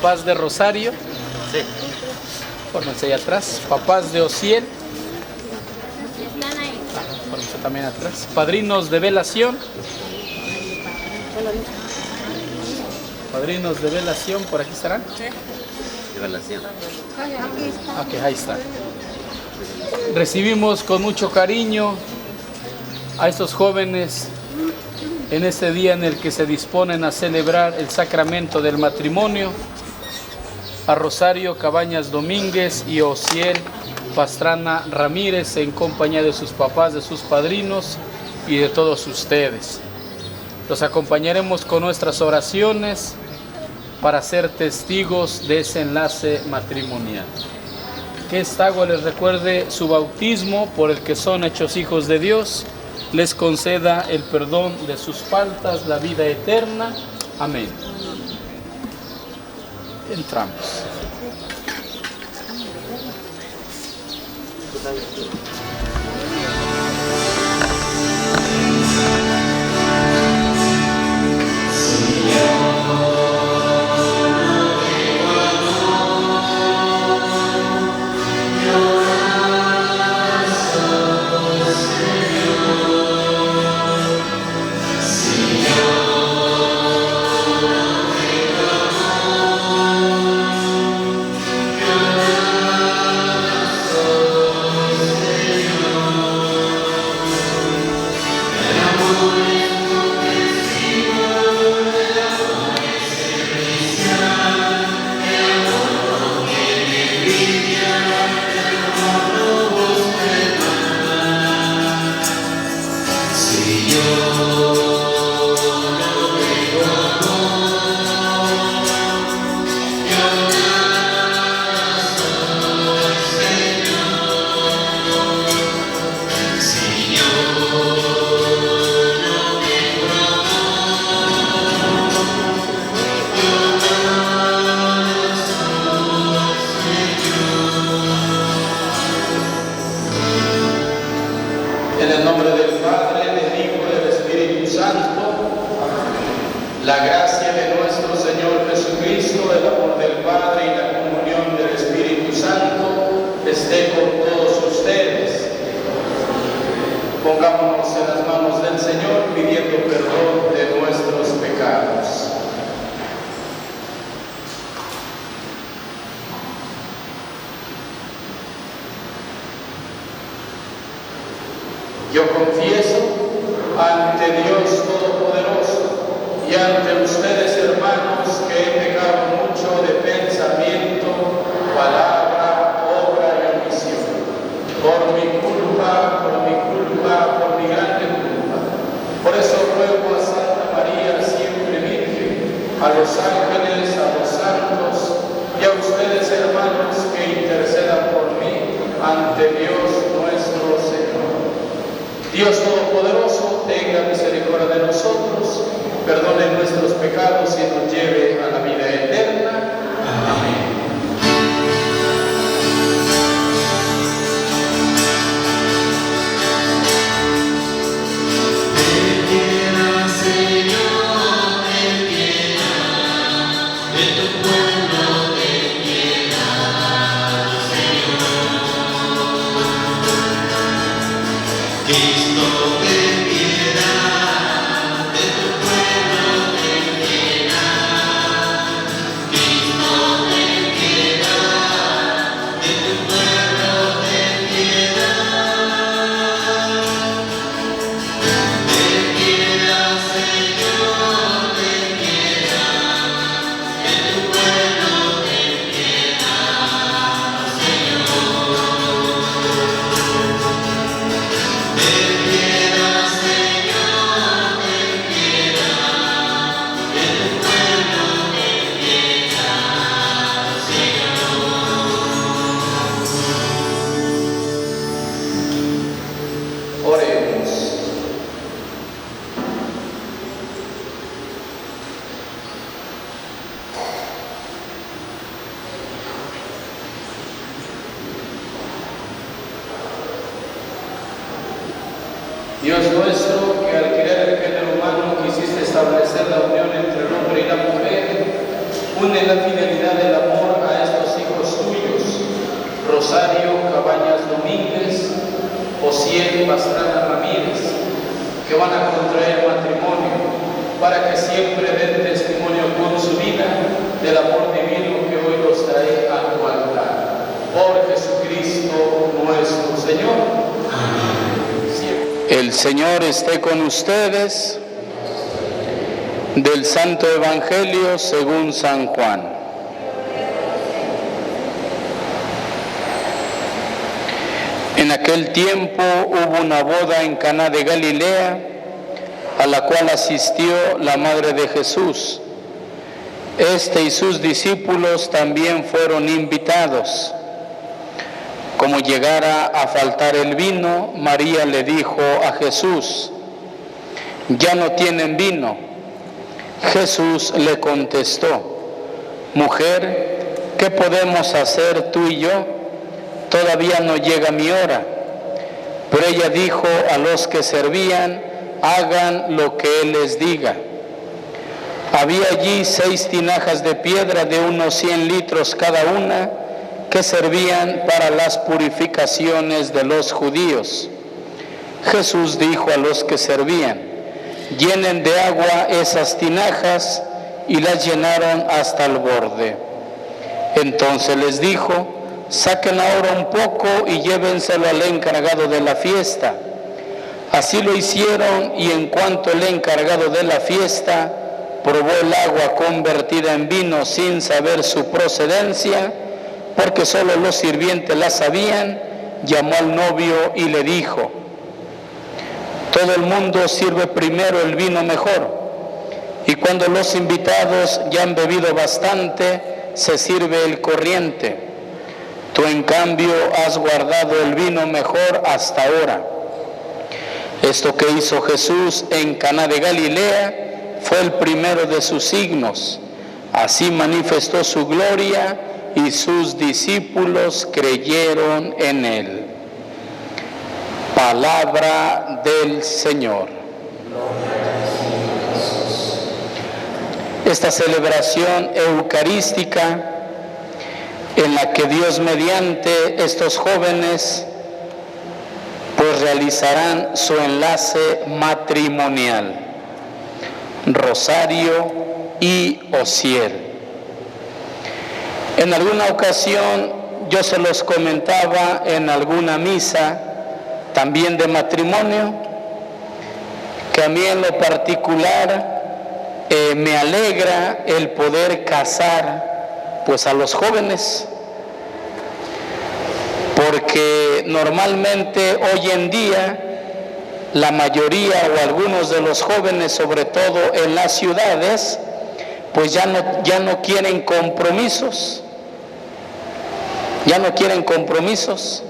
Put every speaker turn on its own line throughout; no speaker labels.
papás de Rosario.
Sí.
Fórmense ahí atrás. Papás de Ociel.
Están ahí.
Fórmense también atrás. Padrinos de velación. Padrinos de velación, ¿por aquí estarán?
Revelación.
Ok, ahí está. Recibimos con mucho cariño a estos jóvenes en este día en el que se disponen a celebrar el sacramento del matrimonio, a Rosario Cabañas Domínguez y Ociel Pastrana Ramírez en compañía de sus papás, de sus padrinos y de todos ustedes. Los acompañaremos con nuestras oraciones para ser testigos de ese enlace matrimonial. Que esta agua les recuerde su bautismo por el que son hechos hijos de Dios, les conceda el perdón de sus faltas, la vida eterna. Amén. Entramos. En el nombre del Padre, del Hijo y del Espíritu Santo, la gracia de nuestro Señor Jesucristo, el amor del Padre y la comunión del Espíritu Santo esté con todos ustedes. Pongámonos en las manos del Señor pidiendo perdón de nuestros pecados. Yo confieso ante Dios Todopoderoso y ante ustedes, hermanos, que he pecado mucho de pensamiento, palabra, obra y omisión, por mi culpa, por mi grande culpa. Por eso ruego a Santa María, siempre Virgen, a los ángeles, a los santos y a ustedes, hermanos, que intercedan por mí ante Dios nuestro Señor. Dios Todopoderoso, tenga misericordia de nosotros, perdone nuestros pecados y nos lleve a la vida eterna. Amén. Dios nuestro, que al crear el género humano quisiste establecer la unión entre el hombre y la mujer, une la fidelidad de Rosario Cabañas Domínguez, Osiel Pastrana Ramírez, que van a contraer matrimonio, para que siempre den testimonio con su vida del amor divino que hoy los trae a tu altar. Por Jesucristo nuestro Señor. Amén. El Señor esté con ustedes. Del Santo Evangelio según San Juan. En aquel tiempo hubo una boda en Caná de Galilea, a la cual asistió la madre de Jesús. Este y sus discípulos también fueron invitados. Como llegara a faltar el vino, María le dijo a Jesús: «Ya no tienen vino». Jesús le contestó: «Mujer, ¿qué podemos hacer tú y yo? Todavía no llega mi hora». Pero ella dijo a los que servían: «Hagan lo que Él les diga». Había allí 6 tinajas de piedra de unos 100 litros cada una, que servían para las purificaciones de los judíos. Jesús dijo a los que servían: «Llenen de agua esas tinajas», y las llenaron hasta el borde. Entonces les dijo: «Saquen ahora un poco y llévenselo al encargado de la fiesta». Así lo hicieron, y en cuanto el encargado de la fiesta probó el agua convertida en vino sin saber su procedencia, porque solo los sirvientes la sabían, llamó al novio y le dijo: «Todo el mundo sirve primero el vino mejor, y cuando los invitados ya han bebido bastante, se sirve el corriente. Tú, en cambio, has guardado el vino mejor hasta ahora». Esto que hizo Jesús en Caná de Galilea fue el primero de sus signos. Así manifestó su gloria, y sus discípulos creyeron en él. Palabra del Señor. Esta celebración eucarística, en la que Dios mediante estos jóvenes pues realizarán su enlace matrimonial, Rosario y Osiel. En alguna ocasión yo se los comentaba en alguna misa también de matrimonio, que a mí en lo particular me alegra el poder casar pues a los jóvenes, porque normalmente hoy en día la mayoría o algunos de los jóvenes, sobre todo en las ciudades, pues ya no quieren compromisos. Ya no quieren compromisos.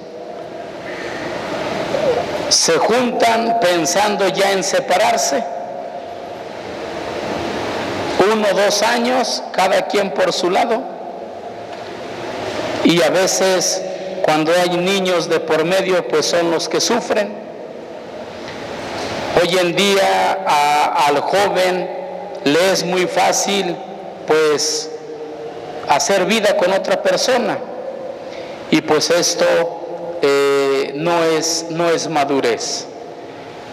Se juntan pensando ya en separarse. 1 o 2 años, cada quien por su lado. Y a veces, cuando hay niños de por medio, pues son los que sufren. Hoy en día al joven le es muy fácil pues hacer vida con otra persona, y pues esto no es madurez,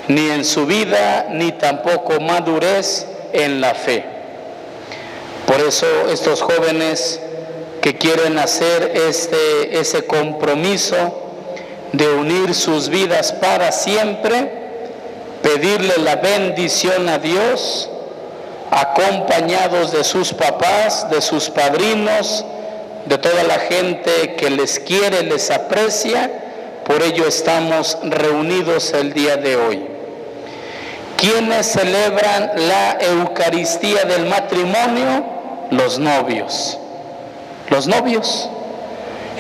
ni en su vida, ni tampoco madurez en la fe. Por eso estos jóvenes que quieren hacer ese compromiso de unir sus vidas para siempre, pedirle la bendición a Dios, acompañados de sus papás, de sus padrinos, de toda la gente que les quiere, les aprecia. Por ello estamos reunidos el día de hoy. ¿Quiénes celebran la Eucaristía del matrimonio? Los novios. Los novios.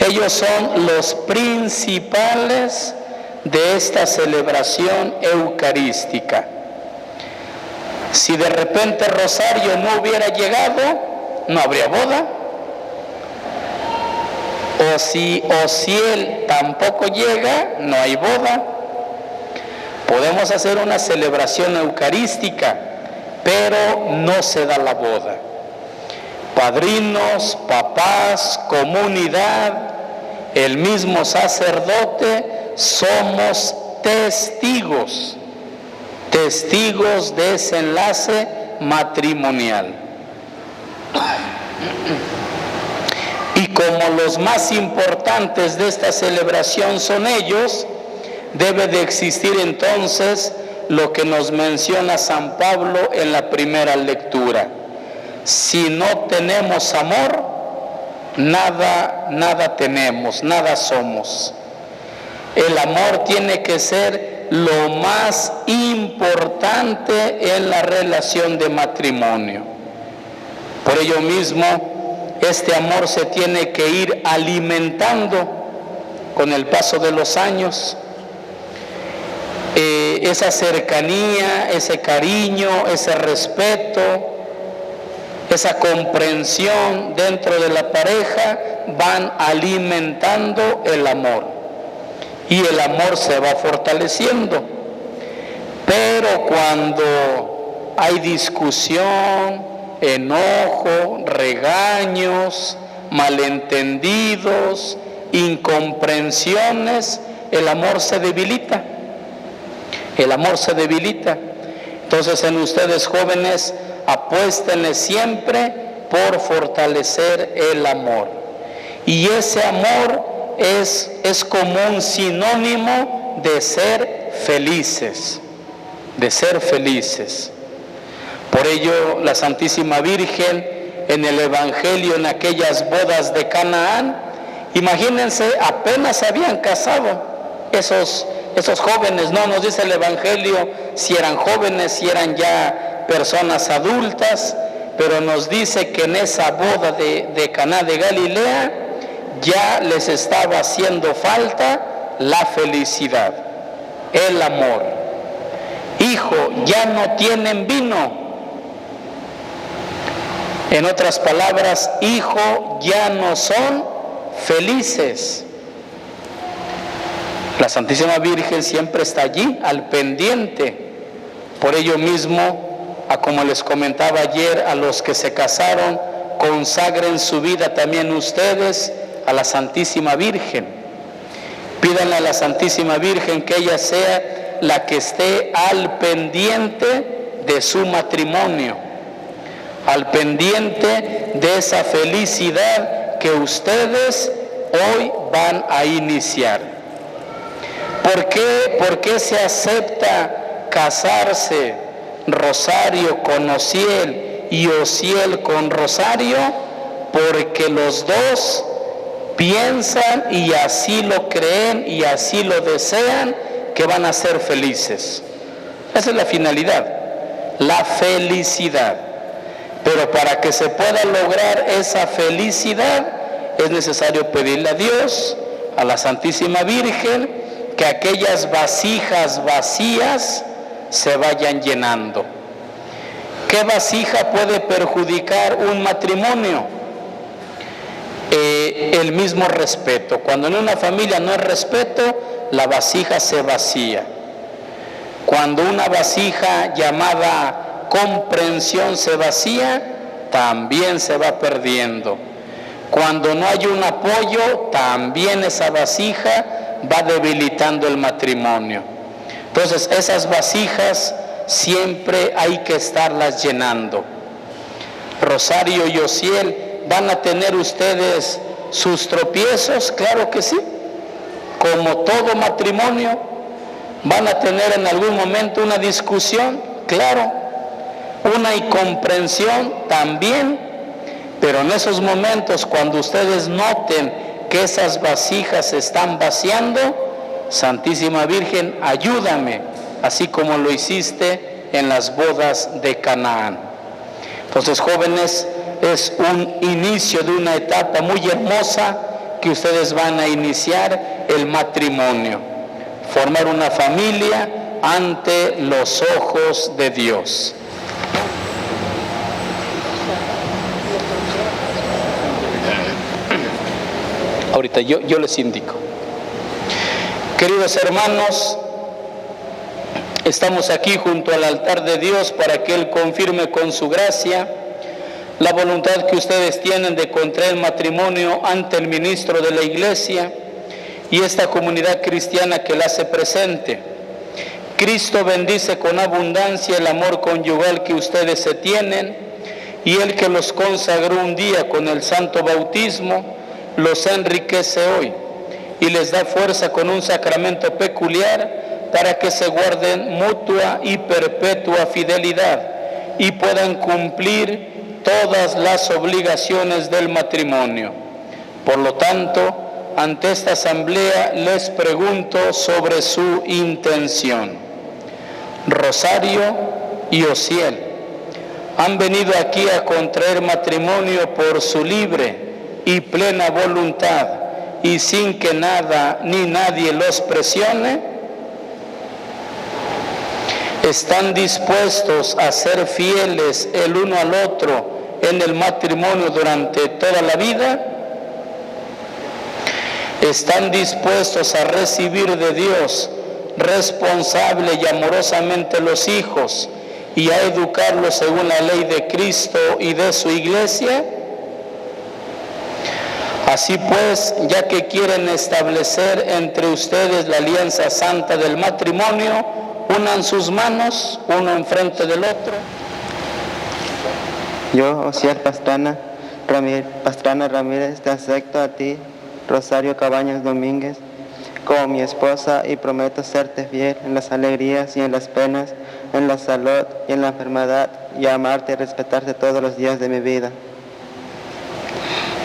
Ellos son los principales de esta celebración eucarística. Si de repente Rosario no hubiera llegado, no habría boda. O si Osiel tampoco llega, no hay boda. Podemos hacer una celebración eucarística, pero no se da la boda. Padrinos, papás, comunidad, el mismo sacerdote, somos testigos de ese enlace matrimonial. Y como los más importantes de esta celebración son ellos, debe de existir entonces lo que nos menciona San Pablo en la primera lectura. Si no tenemos amor, nada tenemos, nada somos. El amor tiene que ser lo más importante en la relación de matrimonio. Por ello mismo, este amor se tiene que ir alimentando con el paso de los años. Esa cercanía, ese cariño, ese respeto, esa comprensión dentro de la pareja van alimentando el amor. Y el amor se va fortaleciendo. Pero cuando hay discusión, enojo, regaños, malentendidos, incomprensiones, el amor se debilita. El amor se debilita. Entonces en ustedes jóvenes, apuéstenle siempre por fortalecer el amor. Y ese amor es como un sinónimo de ser felices, de ser felices. Por ello la Santísima Virgen en el Evangelio, en aquellas bodas de Canaán, imagínense, apenas se habían casado esos jóvenes, no nos dice el Evangelio si eran jóvenes, si eran ya personas adultas, pero nos dice que en esa boda de Caná de Galilea ya les estaba haciendo falta la felicidad, el amor. Hijo, ya no tienen vino. En otras palabras, hijo, ya no son felices. La Santísima Virgen siempre está allí, al pendiente. Por ello mismo, como les comentaba ayer, a los que se casaron, consagren su vida también ustedes a la Santísima Virgen. Pídanle a la Santísima Virgen que ella sea la que esté al pendiente de su matrimonio, al pendiente de esa felicidad que ustedes hoy van a iniciar. ¿Por qué se acepta casarse Rosario con Ociel y Ociel con Rosario? Porque los dos piensan y así lo creen y así lo desean, que van a ser felices. Esa es la finalidad, la felicidad. Pero para que se pueda lograr esa felicidad es necesario pedirle a Dios, a la Santísima Virgen, que aquellas vasijas vacías se vayan llenando. ¿Qué vasija puede perjudicar un matrimonio? El mismo respeto. Cuando en una familia no hay respeto, la vasija se vacía. Cuando una vasija llamada comprensión se vacía, también se va perdiendo. Cuando no hay un apoyo, también esa vasija va debilitando el matrimonio. Entonces esas vasijas siempre hay que estarlas llenando. Rosario y Ociel, ¿van a tener ustedes sus tropiezos? Claro que sí. Como todo matrimonio, ¿van a tener en algún momento una discusión? Claro. Una incomprensión también. Pero en esos momentos, cuando ustedes noten que esas vasijas se están vaciando, Santísima Virgen, ayúdame, así como lo hiciste en las bodas de Canaán. Entonces, jóvenes, es un inicio de una etapa muy hermosa que ustedes van a iniciar, el matrimonio, formar una familia ante los ojos de Dios. Ahorita yo les indico. Queridos hermanos, estamos aquí junto al altar de Dios para que Él confirme con su gracia la voluntad que ustedes tienen de contraer matrimonio ante el ministro de la Iglesia, y esta comunidad cristiana que la hace presente. Cristo bendice con abundancia el amor conyugal que ustedes se tienen, y el que los consagró un día con el santo bautismo, los enriquece hoy y les da fuerza con un sacramento peculiar para que se guarden mutua y perpetua fidelidad y puedan cumplir todas las obligaciones del matrimonio. Por lo tanto, ante esta asamblea les pregunto sobre su intención. Rosario y Osiel han venido aquí a contraer matrimonio por su libre y plena voluntad y sin que nada ni nadie los presione. ¿Están dispuestos a ser fieles el uno al otro en el matrimonio durante toda la vida? ¿Están dispuestos a recibir de Dios responsable y amorosamente los hijos y a educarlos según la ley de Cristo y de su iglesia? Así pues, ya que quieren establecer entre ustedes la alianza santa del matrimonio, unan sus manos, uno enfrente del otro.
Yo, Osiel Pastrana Ramírez, te acepto a ti, Rosario Cabañas Domínguez, como mi esposa y prometo serte fiel en las alegrías y en las penas, en la salud y en la enfermedad, y amarte y respetarte todos los días de mi vida.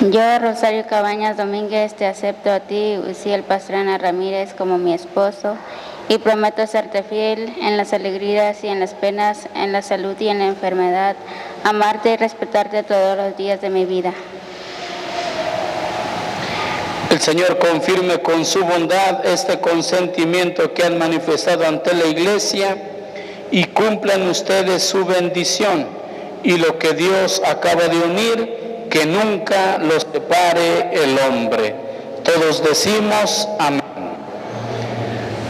Yo, Rosario Cabañas Domínguez, te acepto a ti, Osiel Pastrana Ramírez, como mi esposo, y prometo serte fiel en las alegrías y en las penas, en la salud y en la enfermedad, amarte y respetarte todos los días de mi vida.
El Señor confirme con su bondad este consentimiento que han manifestado ante la Iglesia y cumplan ustedes su bendición, y lo que Dios acaba de unir, que nunca los separe el hombre. Todos decimos amén.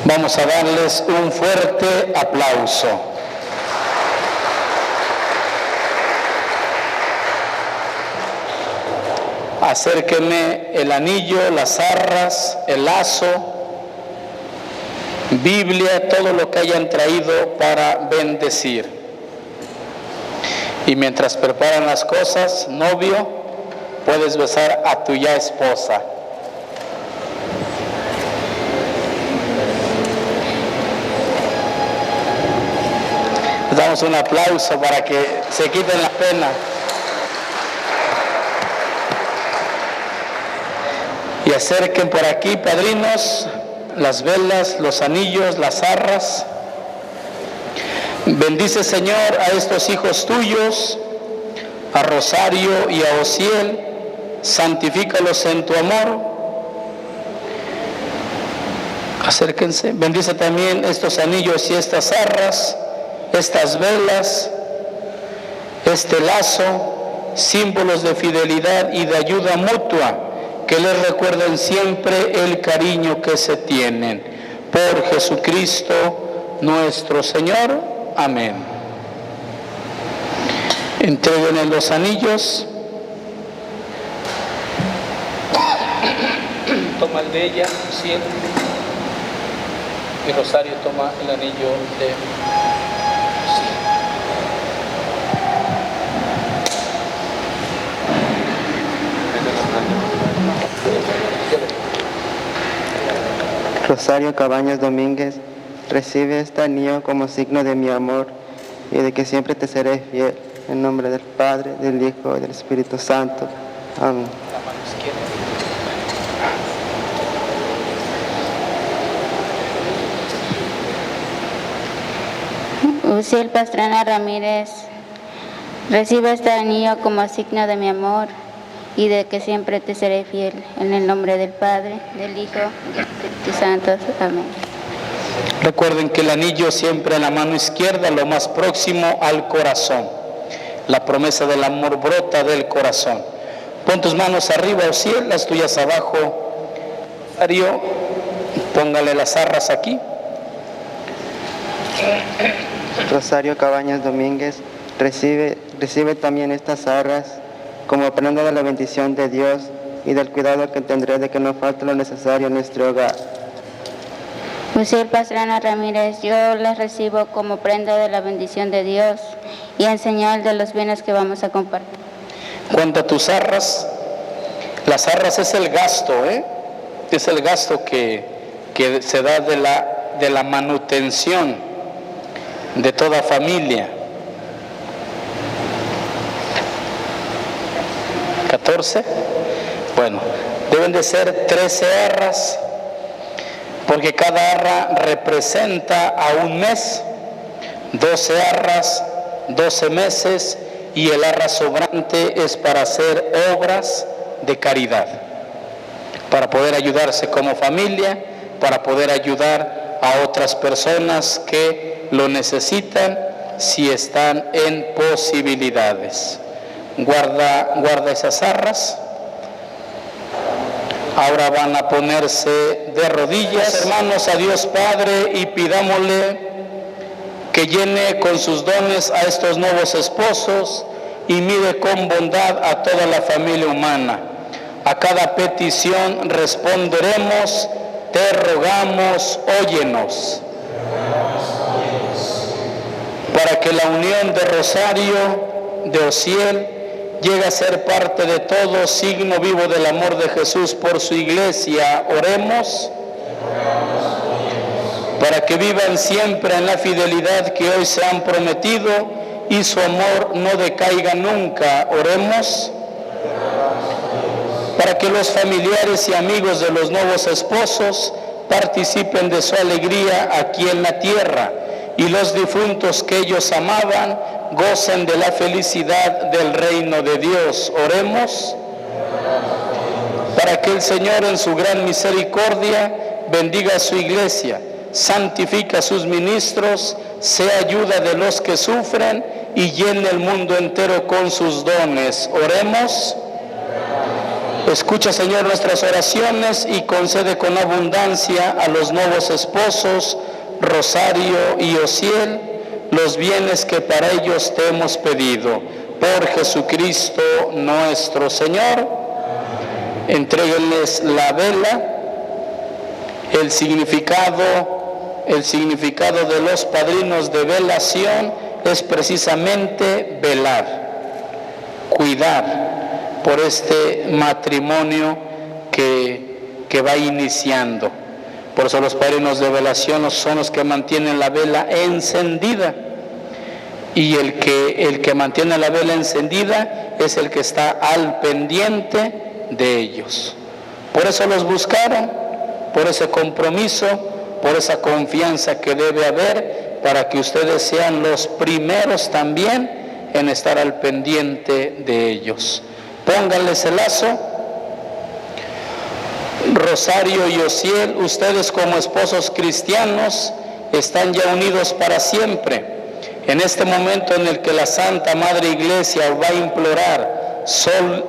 Vamos a darles un fuerte aplauso. Acérquenme el anillo, las arras, el lazo, Biblia, todo lo que hayan traído para bendecir. Y mientras preparan las cosas, novio, puedes besar a tu ya esposa. Les damos un aplauso para que se quiten la pena. Y acerquen por aquí, padrinos, las velas, los anillos, las arras. Bendice, Señor, a estos hijos tuyos, a Rosario y a Osiel, santifícalos en tu amor. Acérquense. Bendice también estos anillos y estas arras, estas velas, este lazo, símbolos de fidelidad y de ayuda mutua, que les recuerden siempre el cariño que se tienen. Por Jesucristo nuestro Señor. Amén. Entréguenle los anillos. Toma el de ella, Cielo. Y Rosario toma el anillo de
Rosario Cabañas Domínguez, recibe este anillo como signo de mi amor y de que siempre te seré fiel. En nombre del Padre, del Hijo y del Espíritu Santo. Amén.
la mano izquierda.
Osiel Pastrana Ramírez, recibe este anillo como signo de mi amor y de que siempre te seré fiel. En el nombre del Padre, del Hijo y del Espíritu Santo. Amén.
Recuerden que el anillo siempre en la mano izquierda, lo más próximo al corazón. La promesa del amor brota del corazón. Pon tus manos arriba, Osiel, las tuyas abajo. Rosario, póngale las arras aquí.
Rosario Cabañas Domínguez, recibe también estas arras como prenda de la bendición de Dios y del cuidado que tendré de que no falte lo necesario en nuestro hogar.
Uziel Pastrana Ramírez, yo les recibo como prenda de la bendición de Dios y en señal de los bienes que vamos a compartir.
Cuenta tus arras. Las arras es el gasto, es el gasto que se da de la manutención de toda familia. 14. Bueno, deben de ser 13 arras, porque cada arra representa a un mes, 12 arras, 12 meses, y el arra sobrante es para hacer obras de caridad, para poder ayudarse como familia, para poder ayudar a otras personas que lo necesitan si están en posibilidades. Guarda esas arras. Ahora van a ponerse de rodillas, hermanos, a Dios Padre, y pidámosle que llene con sus dones a estos nuevos esposos y mire con bondad a toda la familia humana. A cada petición responderemos: te rogamos, óyenos. Para que la unión de Rosario, de Ociel, llegue a ser parte de todo, signo vivo del amor de Jesús por su iglesia, oremos. Para que vivan siempre en la fidelidad que hoy se han prometido y su amor no decaiga nunca, oremos. Para que los familiares y amigos de los nuevos esposos participen de su alegría aquí en la tierra y los difuntos que ellos amaban gocen de la felicidad del reino de Dios. Oremos. Para que el Señor en su gran misericordia bendiga a su iglesia, santifica a sus ministros, sea ayuda de los que sufren y llene el mundo entero con sus dones. Oremos. Escucha, Señor, nuestras oraciones y concede con abundancia a los nuevos esposos, Rosario y Ociel, los bienes que para ellos te hemos pedido. Por Jesucristo nuestro Señor. Entréguenles la vela. El significado de los padrinos de velación es precisamente velar, cuidar por este matrimonio que va iniciando. Por eso los padrinos de velación son los que mantienen la vela encendida, y el que mantiene la vela encendida es el que está al pendiente de ellos. Por eso los buscaron, por ese compromiso, por esa confianza que debe haber, para que ustedes sean los primeros también en estar al pendiente de ellos. Pónganles el lazo. Rosario y Ociel, ustedes como esposos cristianos están ya unidos para siempre. En este momento en el que la Santa Madre Iglesia va a implorar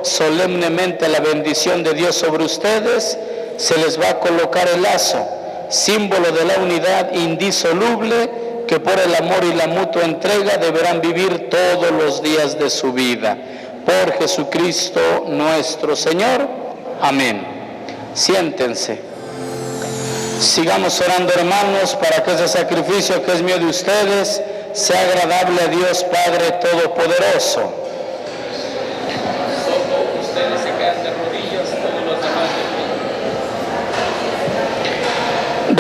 solemnemente la bendición de Dios sobre ustedes, se les va a colocar el lazo, símbolo de la unidad indisoluble que por el amor y la mutua entrega deberán vivir todos los días de su vida. Por Jesucristo nuestro Señor. Amén. Siéntense. Sigamos orando, hermanos, para que ese sacrificio que es mío de ustedes sea agradable a Dios Padre Todopoderoso. Ustedes se quedan de rodillas, todos los demás.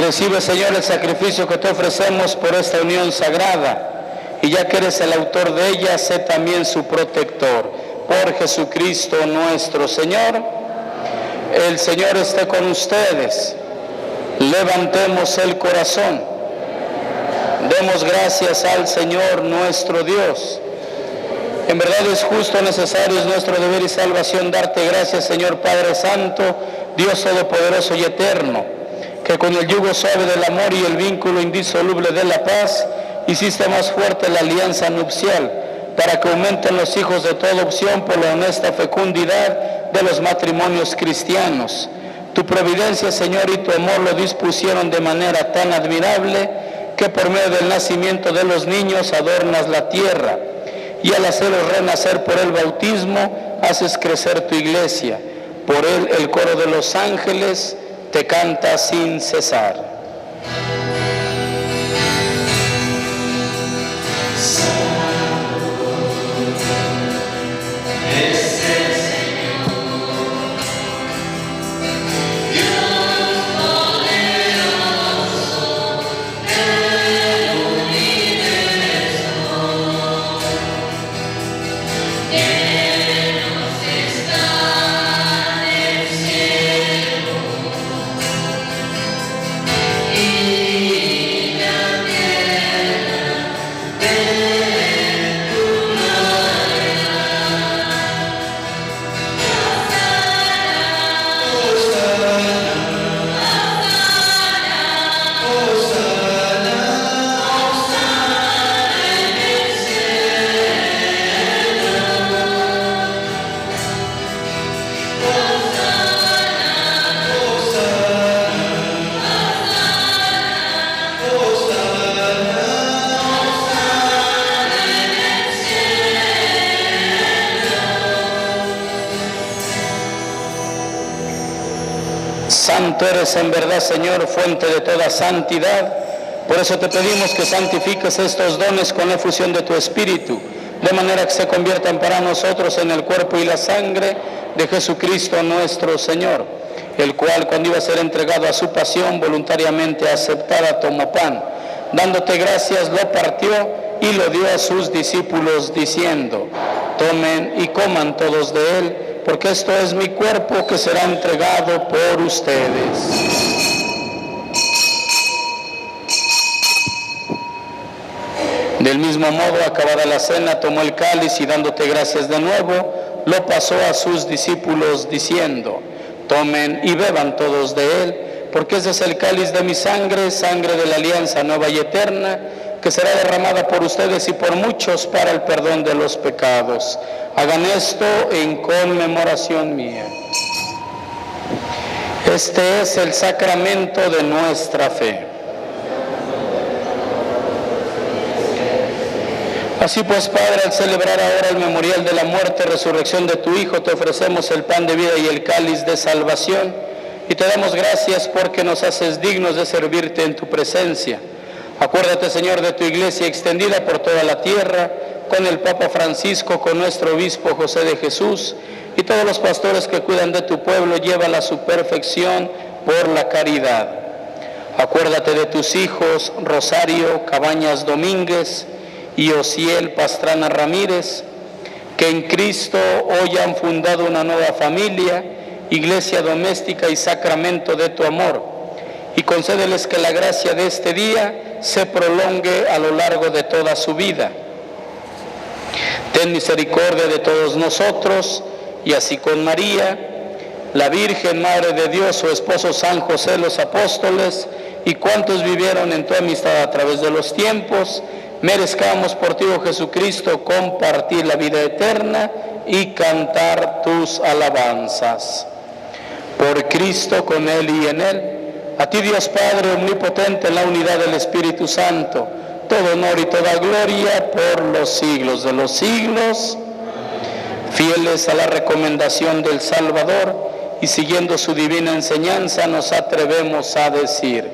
Recibe, Señor, el sacrificio que te ofrecemos por esta unión sagrada, y ya que eres el autor de ella, sé también su protector. Por Jesucristo nuestro Señor. El Señor esté con ustedes. Levantemos el corazón. Demos gracias al Señor nuestro Dios. En verdad es justo, necesario, es nuestro deber y salvación darte gracias, Señor Padre Santo, Dios Todopoderoso y Eterno, que con el yugo suave del amor y el vínculo indisoluble de la paz hiciste más fuerte la alianza nupcial, para que aumenten los hijos de toda opción por la honesta fecundidad de los matrimonios cristianos. Tu providencia, Señor, y tu amor lo dispusieron de manera tan admirable que por medio del nacimiento de los niños adornas la tierra, y al hacerlos renacer por el bautismo haces crecer tu iglesia. Por él el coro de los ángeles te canta sin cesar. Santo eres en verdad, Señor, fuente de toda santidad. Por eso te pedimos que santifiques estos dones con la efusión de tu Espíritu, de manera que se conviertan para nosotros en el cuerpo y la sangre de Jesucristo nuestro Señor, el cual, cuando iba a ser entregado a su pasión, voluntariamente aceptada, tomó pan. Dándote gracias, lo partió y lo dio a sus discípulos, diciendo: tomen y coman todos de él, porque esto es mi cuerpo que será entregado por ustedes. Del mismo modo, acabada la cena, tomó el cáliz y dándote gracias de nuevo, lo pasó a sus discípulos, diciendo: tomen y beban todos de él, porque ese es el cáliz de mi sangre, sangre de la alianza nueva y eterna, que será derramada por ustedes y por muchos para el perdón de los pecados. Hagan esto en conmemoración mía. Este es el sacramento de nuestra fe. Así pues, Padre, al celebrar ahora el memorial de la muerte y resurrección de tu Hijo, te ofrecemos el pan de vida y el cáliz de salvación, y te damos gracias porque nos haces dignos de servirte en tu presencia. Acuérdate, Señor, de tu iglesia extendida por toda la tierra, con el Papa Francisco, con nuestro obispo José de Jesús, y todos los pastores que cuidan de tu pueblo, llévala a su perfección por la caridad. Acuérdate de tus hijos Rosario Cabañas Domínguez y Osiel Pastrana Ramírez, que en Cristo hoy han fundado una nueva familia, iglesia doméstica y sacramento de tu amor, y concédeles que la gracia de este día se prolongue a lo largo de toda su vida. Ten misericordia de todos nosotros, y así con María, la Virgen Madre de Dios, su esposo San José, los apóstoles, y cuantos vivieron en tu amistad a través de los tiempos, merezcamos por ti, oh Jesucristo, compartir la vida eterna y cantar tus alabanzas. Por Cristo, con Él y en Él, a ti, Dios Padre omnipotente, en la unidad del Espíritu Santo, todo honor y toda gloria por los siglos de los siglos. Fieles a la recomendación del Salvador y siguiendo su divina enseñanza, nos atrevemos a decir: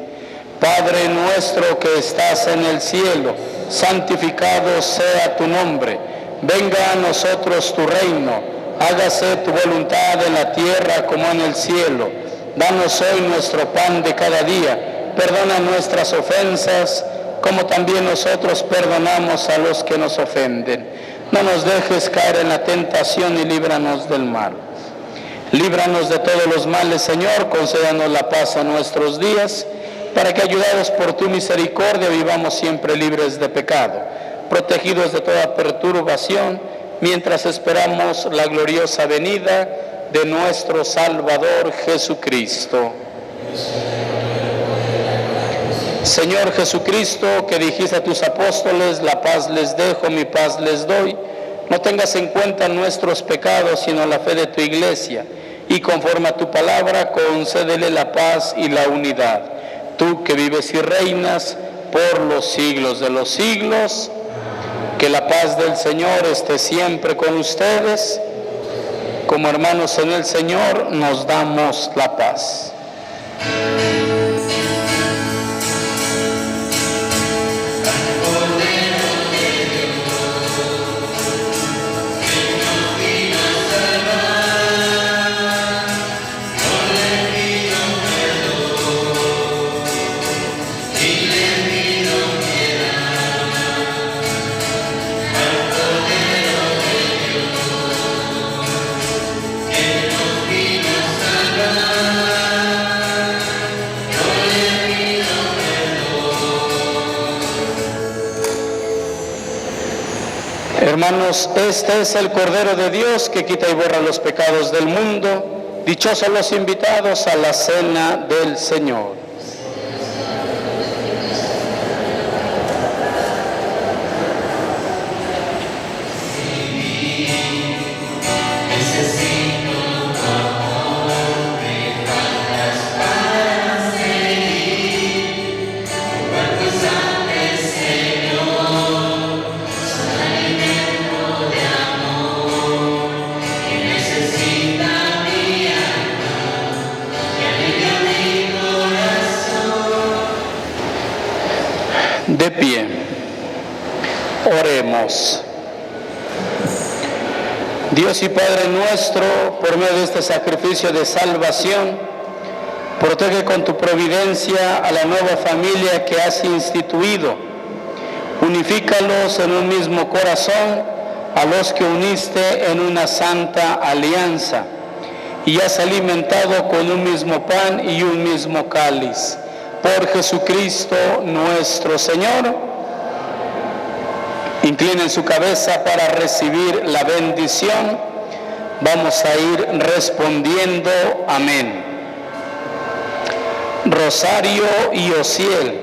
Padre nuestro que estás en el cielo, santificado sea tu nombre. Venga a nosotros tu reino. Hágase tu voluntad en la tierra como en el cielo. Danos hoy nuestro pan de cada día. Perdona nuestras ofensas, como también nosotros perdonamos a los que nos ofenden. No nos dejes caer en la tentación y líbranos del mal. Líbranos de todos los males, Señor. Concédanos la paz a nuestros días, para que, ayudados por tu misericordia, vivamos siempre libres de pecado, protegidos de toda perturbación, mientras esperamos la gloriosa venida de nuestro Salvador Jesucristo. Señor Jesucristo, que dijiste a tus apóstoles: la paz les dejo, mi paz les doy, no tengas en cuenta nuestros pecados, sino la fe de tu iglesia, y conforme a tu palabra, concédele la paz y la unidad. Tú que vives y reinas por los siglos de los siglos, que la paz del Señor esté siempre con ustedes. Como hermanos en el Señor, nos damos la paz. Hermanos, este es el Cordero de Dios que quita y borra los pecados del mundo. Dichosos los invitados a la cena del Señor. De pie, oremos. Dios y Padre nuestro, por medio de este sacrificio de salvación, protege con tu providencia a la nueva familia que has instituido. Unifícalos en un mismo corazón a los que uniste en una santa alianza y has alimentado con un mismo pan y un mismo cáliz. Por Jesucristo nuestro Señor. Inclinen su cabeza para recibir la bendición. Vamos a ir respondiendo amén. Rosario y Osiel,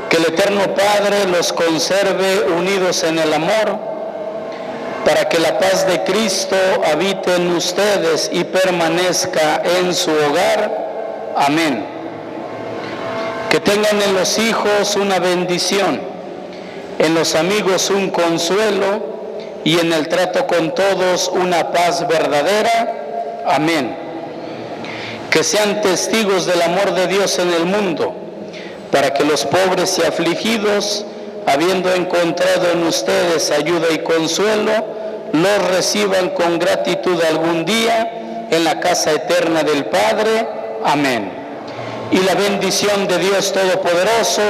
que el Eterno Padre los conserve unidos en el amor, para que la paz de Cristo habite en ustedes y permanezca en su hogar. Amén. Que tengan en los hijos una bendición, en los amigos un consuelo y en el trato con todos una paz verdadera. Amén. Que sean testigos del amor de Dios en el mundo, para que los pobres y afligidos, habiendo encontrado en ustedes ayuda y consuelo, los reciban con gratitud algún día en la casa eterna del Padre. Amén. Y la bendición de Dios Todopoderoso,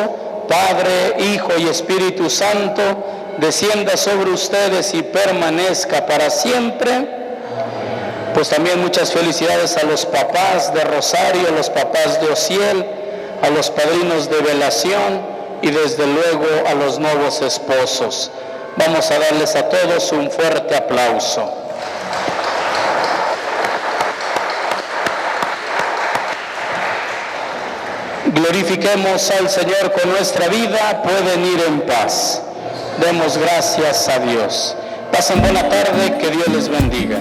Padre, Hijo y Espíritu Santo, descienda sobre ustedes y permanezca para siempre. Pues también muchas felicidades a los papás de Rosario, a los papás de Osiel, a los padrinos de velación y desde luego a los nuevos esposos. Vamos a darles a todos un fuerte aplauso. Glorifiquemos al Señor con nuestra vida, pueden ir en paz. Demos gracias a Dios. Pasen buena tarde, que Dios les bendiga.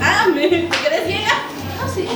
Ah, ¿te querés ciega? No, sí.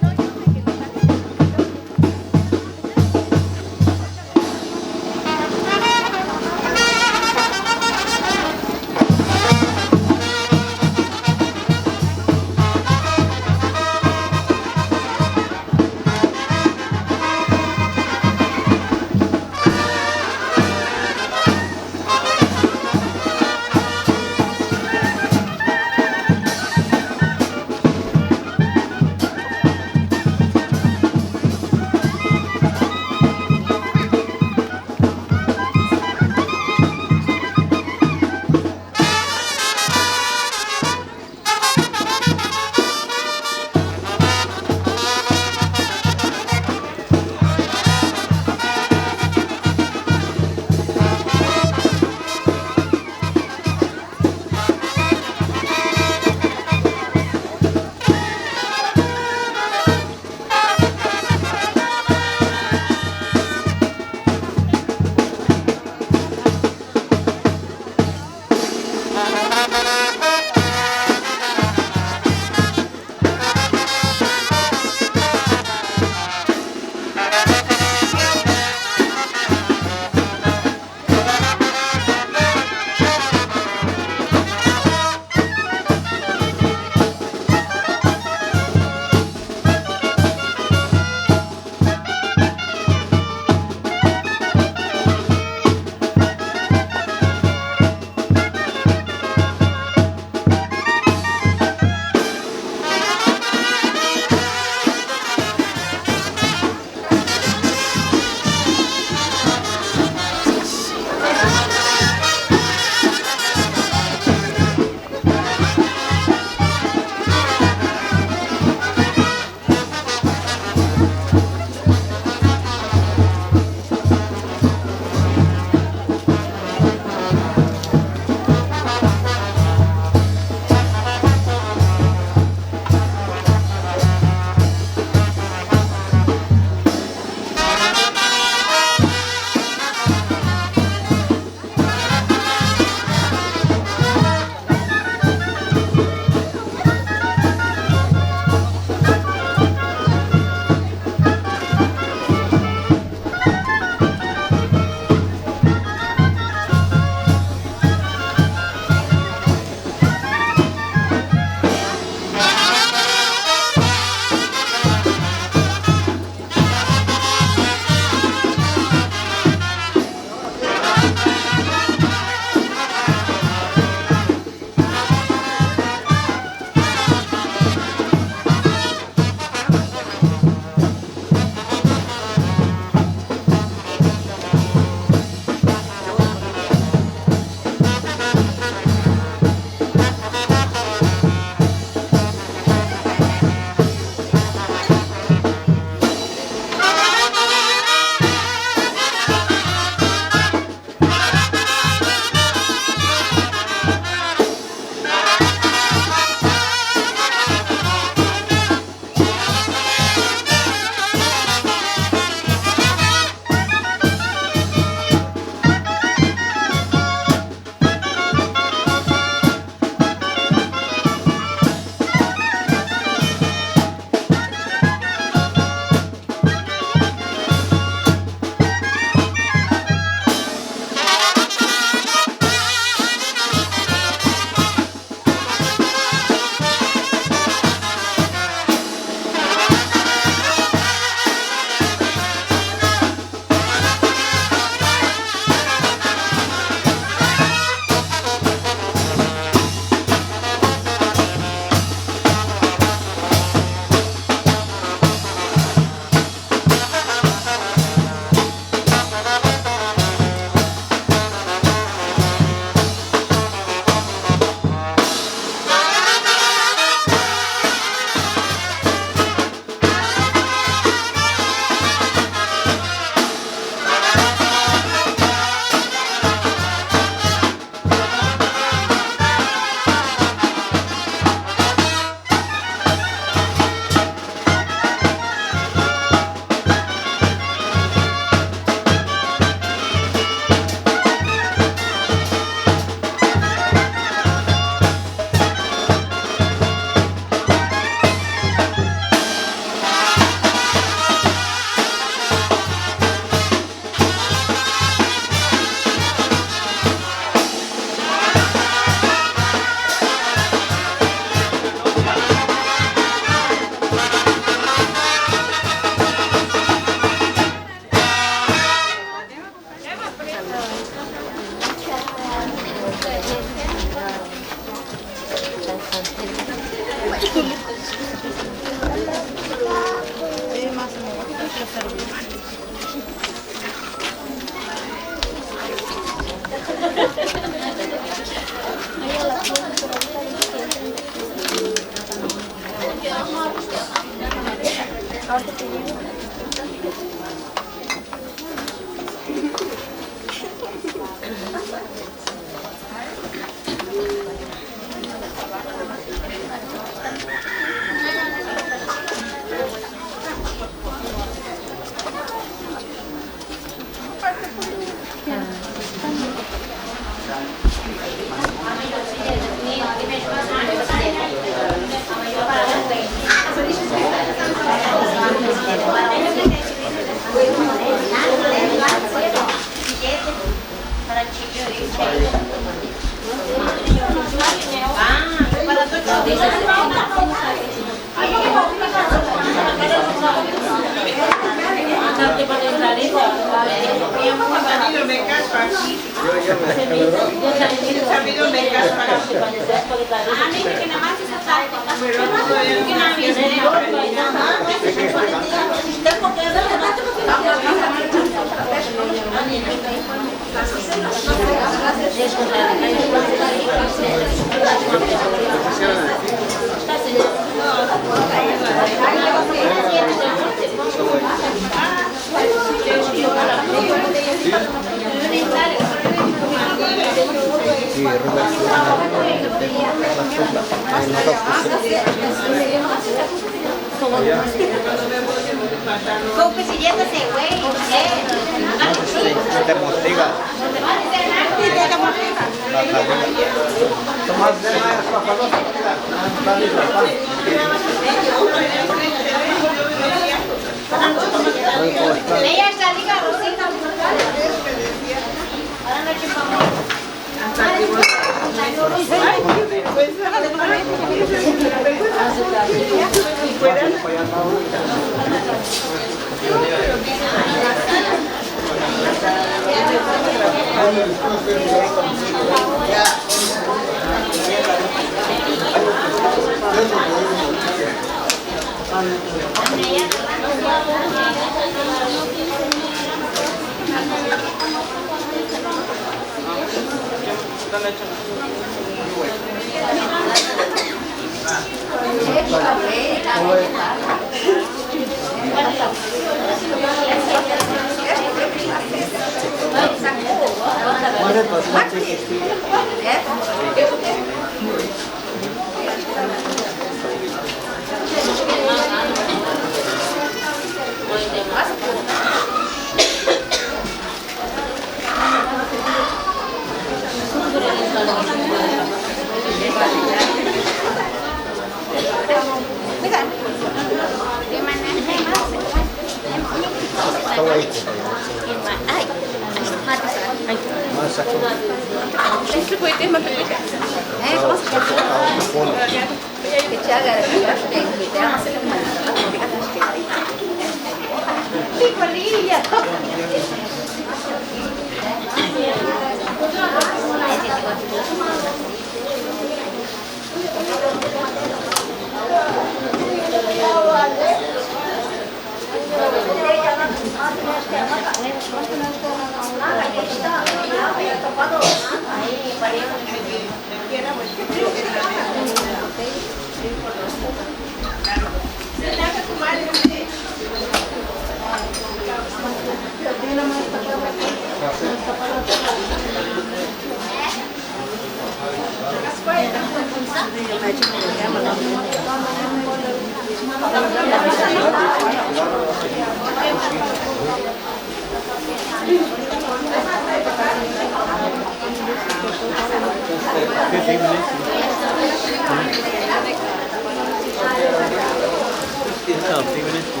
No, 3 minutes.